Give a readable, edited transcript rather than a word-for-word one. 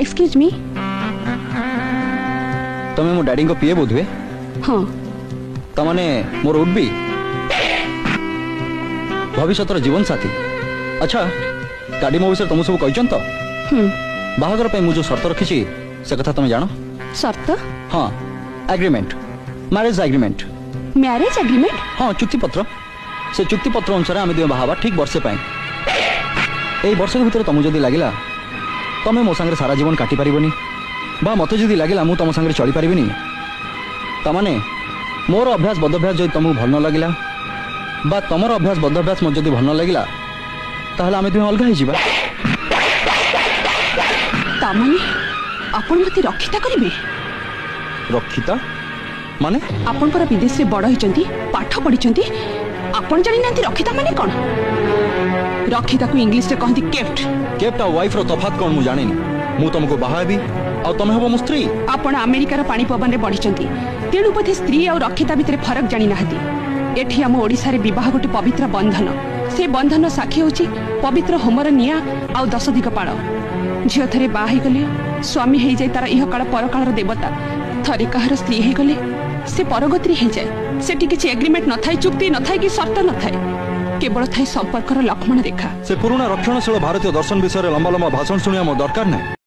Excuse me. तमें मो daddy को पीए बोधुए? हाँ। तमने मोर उड्बी भविष्य जीवन साथी। अच्छा गाड़ी मो विषय तुम सब कही तो बाहागर मुझे शर्त रखी से कथा तुम जान? शर्त? हाँ agreement, marriage agreement. Marriage agreement? हाँ चुक्ति पत्र। से चुक्ति पत्र अनुसार आम दुई बाहा ठीक वर्षे यही वर्ष भर तुमको जदि लगिला तमें मो सांगे सारा जीवन काटी पारिबनी बा मत जदि लगिला मु तुम सांगे चली पारिबिनी तमाने मोर अभ्यास बदभ्यास जदि तुमको भल न लगिला बा तमर अभ्यास बदभ्यास मत जदि भल न लगिला ताहले आमे दुई अलग होइजिबा। तामाने आपण मते रक्षिता करिवे? रक्षिता माने? आपण पर विदेश रे बड़ होइचंती, पाठ पढिचंती, आपण जानि नांती रक्षिता माने कोन? रक्षिता को इंग्लिश रे कहंती केप्ट। केप्ट आ वाइफ रो तफात कोन मु जानिनी। मु तुमको बाहाबी आ तमे हबो मो स्त्री। आपण अमेरिका रो पानी पवन रे बढिचंती, तेणु पथे स्त्री और रक्षिता भितरे फरक जानि नाहती। एठी हम ओडिसा रे विवाह गोटे पवित्र बंधन। से बंधन साक्षी होची पवित्र होमर निया आ 10 दिग पाळ। झियो थरे बाही गले स्वामी हे जाय तार इह काल पर काल रो देवता। थरे कहर स्त्री हे गले से परगति हे जाय। सेठी किछि एग्रीमेंट न थाई, चुक्ति न थाई कि शर्त न थाई, केवल थाई संपर्कर लक्ष्मण रेखा। से पुराना रक्षणशील भारतीय दर्शन विषय लंबा लंबा भाषण सुनिया मो दरकार नहीं।